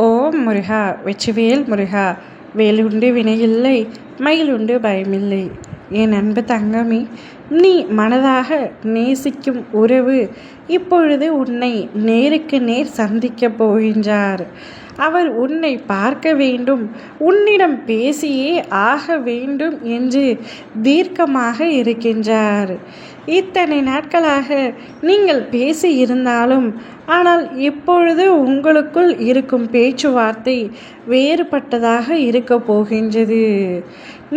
ஓம் முருகா வெற்றிவேல் முருகா. வேலுண்டு வினையில்லை, மயிலுண்டு பயமில்லை. என் அன்பு தங்கமே, நீ மனதாக நேசிக்கும் உறவு இப்பொழுது உன்னை நேருக்கு நேர் சந்திக்கப் போகின்றார். அவர் உன்னை பார்க்க வேண்டும், உன்னிடம் பேசியே ஆக வேண்டும் என்று தீர்க்கமாக இருக்கின்றார். இத்தனை நாட்களாக நீங்கள் பேசி இருந்தாலும் ஆனால் இப்பொழுது உங்களுக்குள் இருக்கும் பேச்சுவார்த்தை வேறுபட்டதாக இருக்க போகின்றது.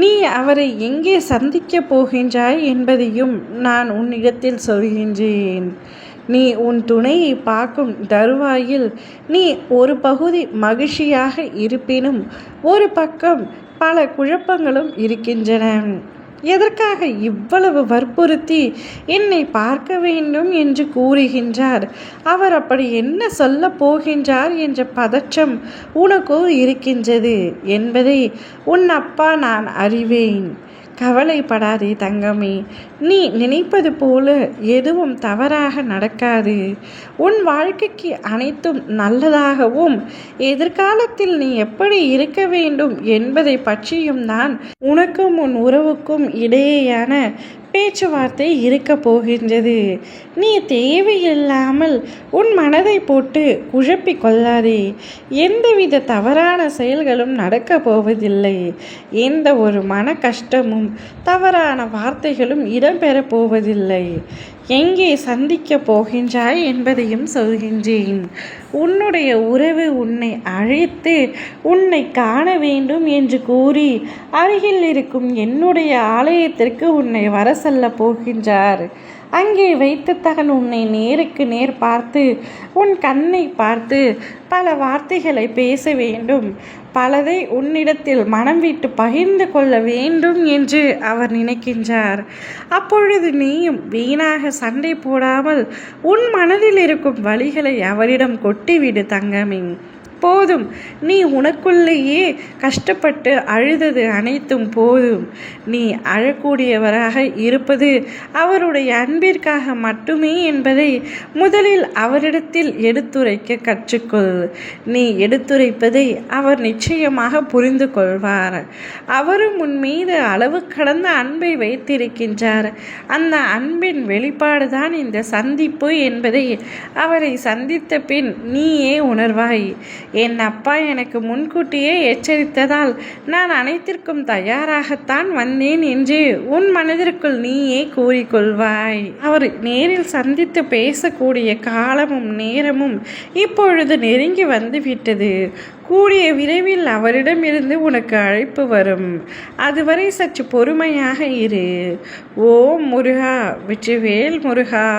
நீ அவரை எங்கே சந்திக்கப் போகின்றாய் என்பதையும் நான் உன்னிடத்தில் சொல்கின்றேன். நீ உன் துணையை பார்க்கும் தருவாயில் நீ ஒரு பகுதி மகிழ்ச்சியாக இருப்பினும் ஒரு பக்கம் பல குழப்பங்களும் இருக்கின்றன. எதற்காக இவ்வளவு வற்புறுத்தி என்னை பார்க்க வேண்டும் என்று கூறுகின்றார்? அவர் அப்படி என்ன சொல்ல போகின்றார் என்ற பதற்றம் உனக்கு இருக்கின்றது என்பதை உன் அப்பா நான் அறிவேன். கவலைப்படாதே தங்கமே, நீ நினைப்பது போல எதுவும் தவறாக நடக்காது. உன் வாழ்க்கைக்கு அனைத்தும் நல்லதாகவும் எதிர்காலத்தில் நீ எப்படி இருக்க வேண்டும் என்பதை பற்றியும் தான் உனக்கும் உன் உறவுக்கும் இடையேயான பேச்சுவார்த்தை இருக்க போகின்றது. நீ தேவையில்லாமல் உன் மனதை போட்டு குழப்பி கொள்ளாதே. எந்தவித தவறான செயல்களும் நடக்கப் போவதில்லை. எந்த ஒரு மன கஷ்டமும் தவறான வார்த்தைகளும் இடம்பெறப் போவதில்லை. எங்கே சந்திக்கப் போகின்றாய் என்பதையும் சொல்கின்றேன். உன்னுடைய உறவு உன்னை அழைத்து உன்னை காண வேண்டும் என்று கூறி அருகில் இருக்கும் என்னுடைய ஆலயத்திற்கு உன்னை வர சொல்ல போகின்றார். அங்கே வைத்துத்தான் உன்னை நேருக்கு நேர் பார்த்து உன் கண்ணை பார்த்து பல வார்த்தைகளை பேச வேண்டும், பலதை உன்னிடத்தில் மனம் விட்டு பகிர்ந்து கொள்ள வேண்டும் என்று அவர் நினைக்கின்றார். அப்பொழுது நீயும் வீணாக சண்டை போடாமல் உன் மனதில் இருக்கும் வலிகளை அவரிடம் கொட்டிவிடு தங்கமே. போதும், நீ உனக்குள்ளேயே கஷ்டப்பட்டு அழுதது அனைத்தும் போதும். நீ அழக்கூடியவராக இருப்பது அவருடைய அன்பிற்காக மட்டுமே என்பதை முதலில் அவரிடத்தில் எடுத்துரைக்க கற்றுக்கொள். நீ எடுத்துரைப்பதை அவர் நிச்சயமாக புரிந்து கொள்வார். அவரும் உன் மீது அளவு கடந்த அன்பை வைத்திருக்கின்றார். அந்த அன்பின் வெளிப்பாடுதான் இந்த சந்திப்பு என்பதை அவரை சந்தித்த பின் நீயே உணர்வாய். என் அப்பா எனக்கு முன்கூட்டியே எச்சரித்ததால் நான் அனைத்திற்கும் தயாராகத்தான் வந்தேன் என்று உன் மனதிற்குள் நீயே கூறிக்கொள்வாய். அவர் நேரில் சந்தித்து பேசக்கூடிய காலமும் நேரமும் இப்பொழுது நெருங்கி வந்துவிட்டது. கூடிய விரைவில் அவரிடமிருந்து உனக்கு அழைப்பு வரும். அதுவரை சற்று பொறுமையாக இரு. ஓம் முருகா வெற்றிவேல் முருகா.